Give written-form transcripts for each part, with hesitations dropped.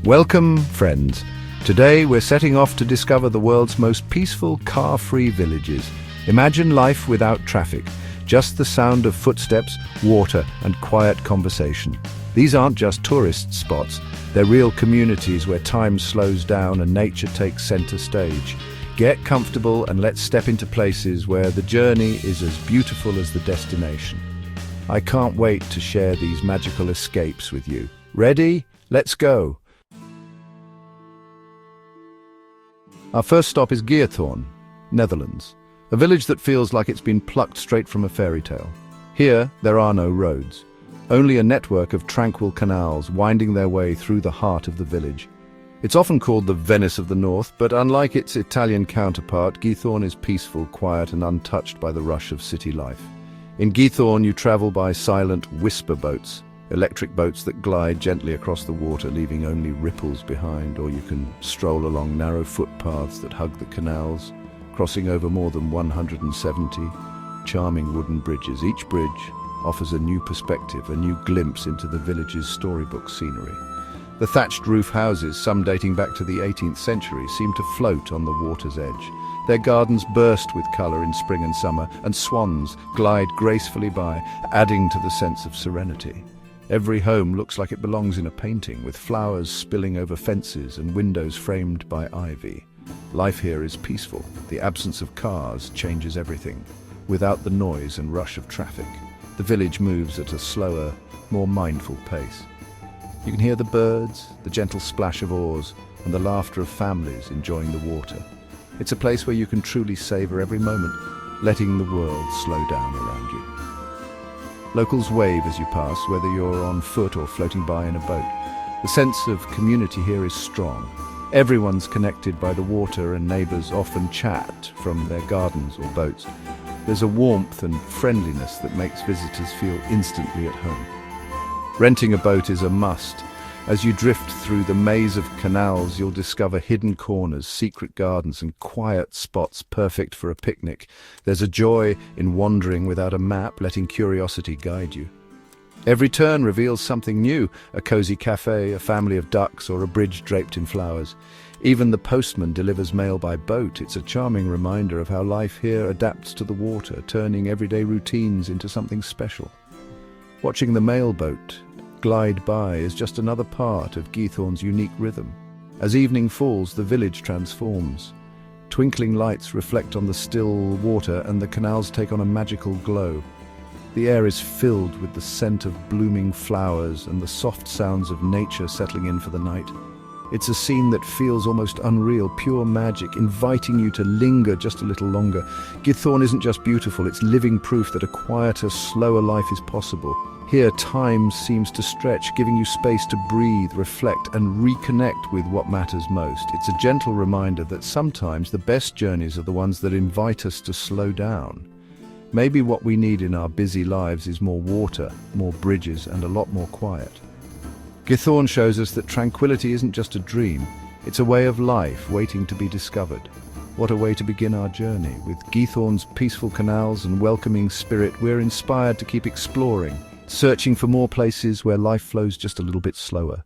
Welcome, friends. Today we're setting off to discover the world's most peaceful, car-free villages. Imagine life without traffic, just the sound of footsteps, water, and quiet conversation. These aren't just tourist spots, they're real communities where time slows down and nature takes center stage. Get comfortable and let's step into places where the journey is as beautiful as the destination. I can't wait to share these magical escapes with you. Ready? Let's go! Our first stop is Geerthorn, Netherlands, a village that feels like it's been plucked straight from a fairy tale. Here, there are no roads, only a network of tranquil canals winding their way through the heart of the village. It's often called the Venice of the North, but unlike its Italian counterpart, Geerthorn is peaceful, quiet, and untouched by the rush of city life. In Geerthorn, you travel by silent whisper boats, electric boats that glide gently across the water, leaving only ripples behind, or you can stroll along narrow footpaths that hug the canals, crossing over more than 170 charming wooden bridges. Each bridge offers a new perspective, a new glimpse into the village's storybook scenery. The thatched roof houses, some dating back to the 18th century, seem to float on the water's edge. Their gardens burst with colour in spring and summer, and swans glide gracefully by, adding to the sense of serenity. Every home looks like it belongs in a painting, with flowers spilling over fences and windows framed by ivy. Life here is peaceful. The absence of cars changes everything. Without the noise and rush of traffic, the village moves at a slower, more mindful pace. You can hear the birds, the gentle splash of oars, and the laughter of families enjoying the water. It's a place where you can truly savor every moment, letting the world slow down around you. Locals wave as you pass, whether you're on foot or floating by in a boat. The sense of community here is strong. Everyone's connected by the water, and neighbours often chat from their gardens or boats. There's a warmth and friendliness that makes visitors feel instantly at home. Renting a boat is a must. As you drift through the maze of canals, you'll discover hidden corners, secret gardens, and quiet spots perfect for a picnic. There's a joy in wandering without a map, letting curiosity guide you. Every turn reveals something new, a cozy cafe, a family of ducks, or a bridge draped in flowers. Even the postman delivers mail by boat. It's a charming reminder of how life here adapts to the water, turning everyday routines into something special. Watching the mail boat glide by is just another part of Geerthorn's unique rhythm. As evening falls, the village transforms. Twinkling lights reflect on the still water, and the canals take on a magical glow. The air is filled with the scent of blooming flowers and the soft sounds of nature settling in for the night. It's a scene that feels almost unreal, pure magic, inviting you to linger just a little longer. Geerthorn isn't just beautiful, it's living proof that a quieter, slower life is possible. Here, time seems to stretch, giving you space to breathe, reflect, and reconnect with what matters most. It's a gentle reminder that sometimes the best journeys are the ones that invite us to slow down. Maybe what we need in our busy lives is more water, more bridges, and a lot more quiet. Geerthorn shows us that tranquility isn't just a dream, it's a way of life waiting to be discovered. What a way to begin our journey. With Geerthorn's peaceful canals and welcoming spirit, we're inspired to keep exploring, searching for more places where life flows just a little bit slower.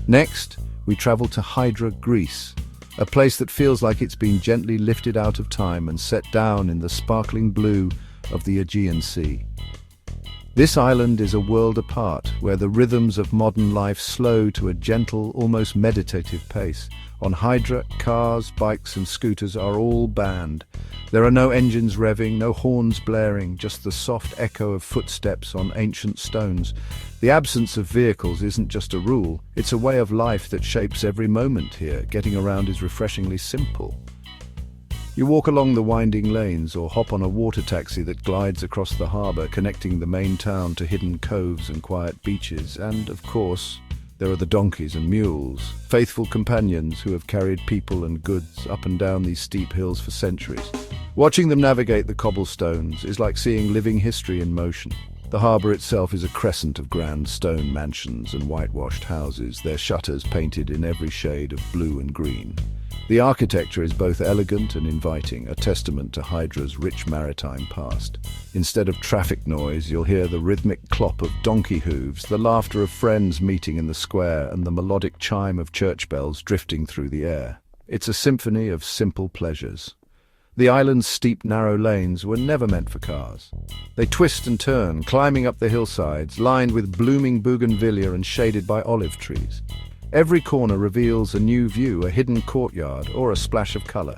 Next, we travel to Hydra, Greece, a place that feels like it's been gently lifted out of time and set down in the sparkling blue of the Aegean Sea. This island is a world apart, where the rhythms of modern life slow to a gentle, almost meditative pace. On Hydra, cars, bikes and scooters are all banned. There are no engines revving, no horns blaring, just the soft echo of footsteps on ancient stones. The absence of vehicles isn't just a rule, it's a way of life that shapes every moment here. Getting around is refreshingly simple. You walk along the winding lanes or hop on a water taxi that glides across the harbour, connecting the main town to hidden coves and quiet beaches. And, of course, there are the donkeys and mules, faithful companions who have carried people and goods up and down these steep hills for centuries. Watching them navigate the cobblestones is like seeing living history in motion. The harbour itself is a crescent of grand stone mansions and whitewashed houses, their shutters painted in every shade of blue and green. The architecture is both elegant and inviting, a testament to Hydra's rich maritime past. Instead of traffic noise, you'll hear the rhythmic clop of donkey hooves, the laughter of friends meeting in the square, and the melodic chime of church bells drifting through the air. It's a symphony of simple pleasures. The island's steep, narrow lanes were never meant for cars. They twist and turn, climbing up the hillsides, lined with blooming bougainvillea and shaded by olive trees. Every corner reveals a new view, a hidden courtyard, or a splash of colour.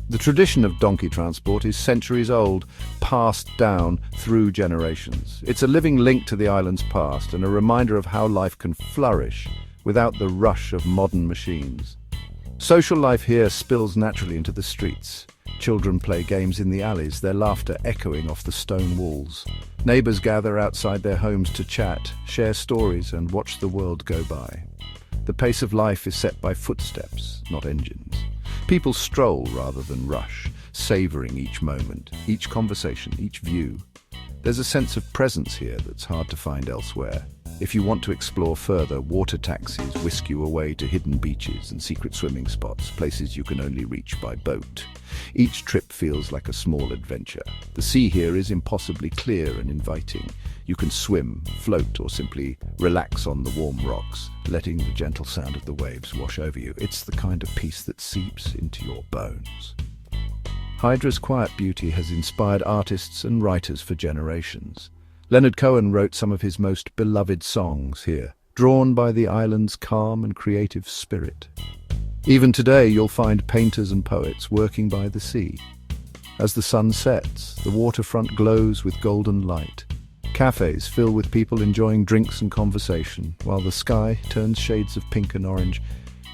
The tradition of donkey transport is centuries old, passed down through generations. It's a living link to the island's past and a reminder of how life can flourish without the rush of modern machines. Social life here spills naturally into the streets. Children play games in the alleys, their laughter echoing off the stone walls. Neighbours gather outside their homes to chat, share stories, and watch the world go by. The pace of life is set by footsteps, not engines. People stroll rather than rush, savouring each moment, each conversation, each view. There's a sense of presence here that's hard to find elsewhere. If you want to explore further, water taxis whisk you away to hidden beaches and secret swimming spots, places you can only reach by boat. Each trip feels like a small adventure. The sea here is impossibly clear and inviting. You can swim, float, or simply relax on the warm rocks, letting the gentle sound of the waves wash over you. It's the kind of peace that seeps into your bones. Hydra's quiet beauty has inspired artists and writers for generations. Leonard Cohen wrote some of his most beloved songs here, drawn by the island's calm and creative spirit. Even today, you'll find painters and poets working by the sea. As the sun sets, the waterfront glows with golden light. Cafes fill with people enjoying drinks and conversation, while the sky turns shades of pink and orange.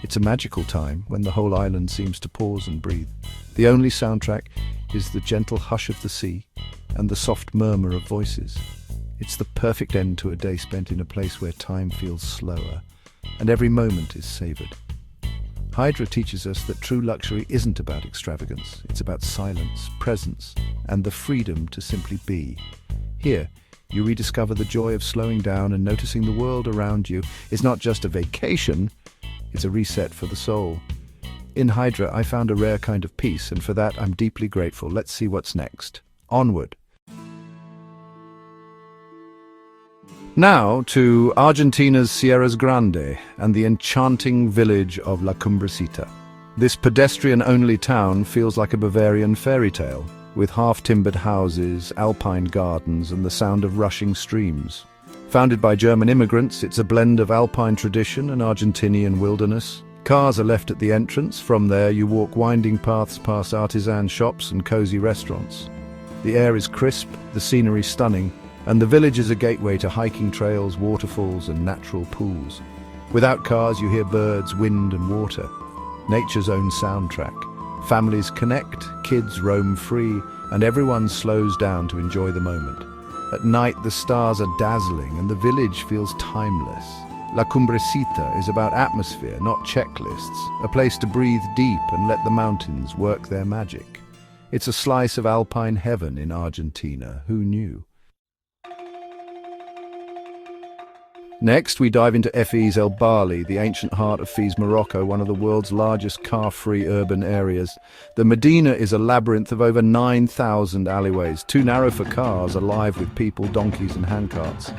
It's a magical time when the whole island seems to pause and breathe. The only soundtrack is the gentle hush of the sea and the soft murmur of voices. It's the perfect end to a day spent in a place where time feels slower, and every moment is savoured. Hydra teaches us that true luxury isn't about extravagance, it's about silence, presence, and the freedom to simply be. Here, you rediscover the joy of slowing down and noticing the world around you is not just a vacation, it's a reset for the soul. In Hydra, I found a rare kind of peace, and for that I'm deeply grateful. Let's see what's next. Onward. Now to Argentina's Sierras Grande and the enchanting village of La Cumbrecita. This pedestrian-only town feels like a Bavarian fairy tale, with half-timbered houses, alpine gardens, and the sound of rushing streams. Founded by German immigrants, it's a blend of alpine tradition and Argentinian wilderness. Cars are left at the entrance. From there, you walk winding paths past artisan shops and cozy restaurants. The air is crisp, the scenery stunning, and the village is a gateway to hiking trails, waterfalls, and natural pools. Without cars, you hear birds, wind, and water. Nature's own soundtrack. Families connect, kids roam free, and everyone slows down to enjoy the moment. At night, the stars are dazzling, and the village feels timeless. La Cumbrecita is about atmosphere, not checklists, a place to breathe deep and let the mountains work their magic. It's a slice of alpine heaven in Argentina. Who knew? Next, we dive into Fez El Bali, the ancient heart of Fez, Morocco, one of the world's largest car-free urban areas. The Medina is a labyrinth of over 9,000 alleyways, too narrow for cars, alive with people, donkeys, and handcarts.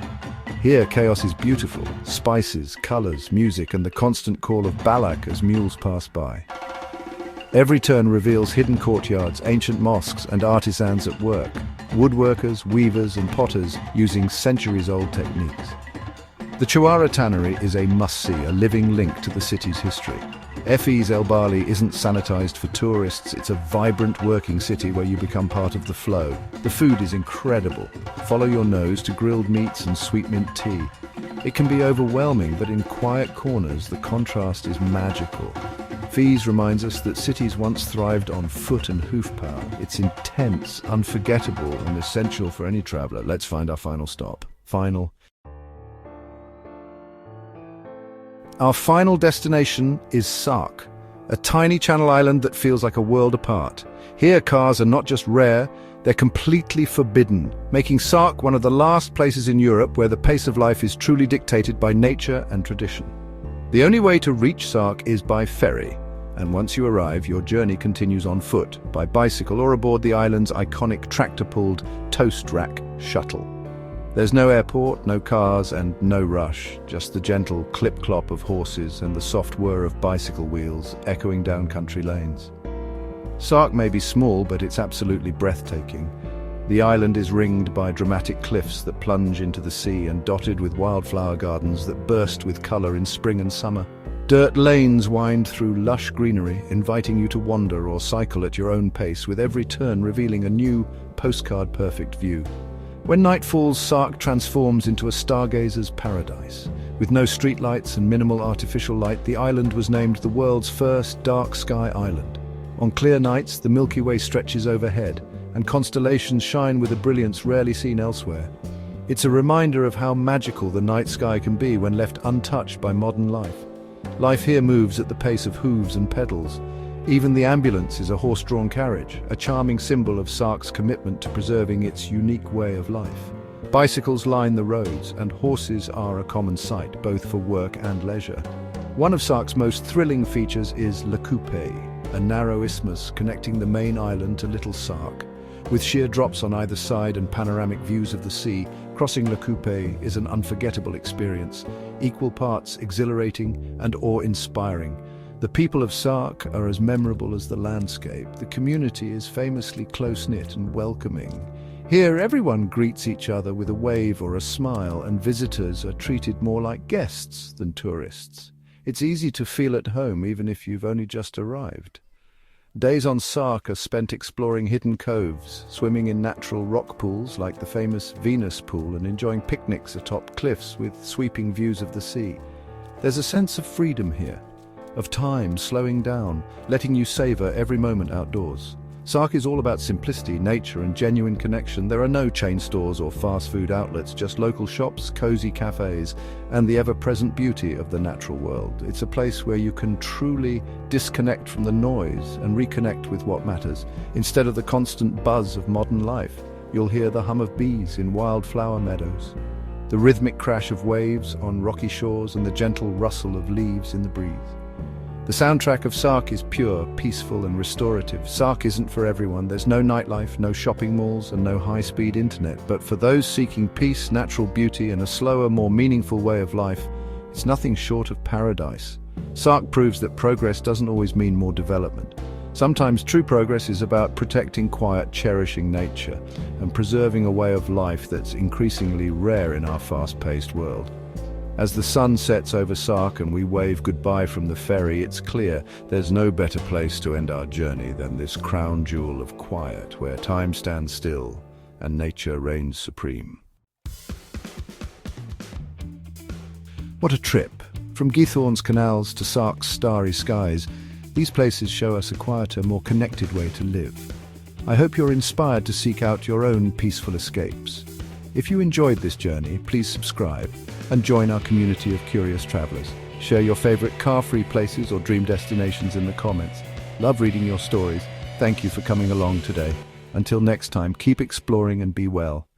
Here, chaos is beautiful. Spices, colours, music, and the constant call of balak as mules pass by. Every turn reveals hidden courtyards, ancient mosques, and artisans at work. Woodworkers, weavers, and potters using centuries-old techniques. The Chuara Tannery is a must-see, a living link to the city's history. Fez El Bali isn't sanitized for tourists, it's a vibrant working city where you become part of the flow. The food is incredible. Follow your nose to grilled meats and sweet mint tea. It can be overwhelming, but in quiet corners, the contrast is magical. Fez reminds us that cities once thrived on foot and hoof power. It's intense, unforgettable, and essential for any traveler. Let's find our final stop. Our final destination is Sark, a tiny channel island that feels like a world apart. Here, cars are not just rare, They're completely forbidden, making Sark one of the last places in Europe where the pace of life is truly dictated by nature and tradition. The only way to reach Sark is by ferry, and once you arrive, your journey continues on foot, by bicycle, or aboard the island's iconic tractor-pulled toast rack shuttle. There's no airport, no cars, and no rush, just the gentle clip-clop of horses and the soft whir of bicycle wheels echoing down country lanes. Sark may be small, but it's absolutely breathtaking. The island is ringed by dramatic cliffs that plunge into the sea and dotted with wildflower gardens that burst with colour in spring and summer. Dirt lanes wind through lush greenery, inviting you to wander or cycle at your own pace, with every turn revealing a new, postcard-perfect view. When night falls, Sark transforms into a stargazer's paradise. With no streetlights and minimal artificial light, the island was named the world's first dark sky island. On clear nights, the Milky Way stretches overhead, and constellations shine with a brilliance rarely seen elsewhere. It's a reminder of how magical the night sky can be when left untouched by modern life. Life here moves at the pace of hooves and pedals. Even the ambulance is a horse-drawn carriage, a charming symbol of Sark's commitment to preserving its unique way of life. Bicycles line the roads, and horses are a common sight, both for work and leisure. One of Sark's most thrilling features is La Coupe, a narrow isthmus connecting the main island to Little Sark. With sheer drops on either side and panoramic views of the sea, crossing La Coupe is an unforgettable experience, equal parts exhilarating and awe-inspiring. The people of Sark are as memorable as the landscape. The community is famously close-knit and welcoming. Here, everyone greets each other with a wave or a smile, and visitors are treated more like guests than tourists. It's easy to feel at home even if you've only just arrived. Days on Sark are spent exploring hidden coves, swimming in natural rock pools like the famous Venus Pool, and enjoying picnics atop cliffs with sweeping views of the sea. There's a sense of freedom here, of time slowing down, letting you savor every moment outdoors. Sark is all about simplicity, nature, and genuine connection. There are no chain stores or fast food outlets, just local shops, cozy cafes, and the ever-present beauty of the natural world. It's a place where you can truly disconnect from the noise and reconnect with what matters. Instead of the constant buzz of modern life, you'll hear the hum of bees in wildflower meadows, the rhythmic crash of waves on rocky shores, and the gentle rustle of leaves in the breeze. The soundtrack of Sark is pure, peaceful, and restorative. Sark isn't for everyone. There's no nightlife, no shopping malls, and no high-speed internet. But for those seeking peace, natural beauty, and a slower, more meaningful way of life, it's nothing short of paradise. Sark proves that progress doesn't always mean more development. Sometimes true progress is about protecting quiet, cherishing nature, and preserving a way of life that's increasingly rare in our fast-paced world. As the sun sets over Sark and we wave goodbye from the ferry, it's clear there's no better place to end our journey than this crown jewel of quiet, where time stands still and nature reigns supreme. What a trip! From Githorne's canals to Sark's starry skies, these places show us a quieter, more connected way to live. I hope you're inspired to seek out your own peaceful escapes. If you enjoyed this journey, please subscribe and join our community of curious travelers. Share your favorite car-free places or dream destinations in the comments. Love reading your stories. Thank you for coming along today. Until next time, keep exploring and be well.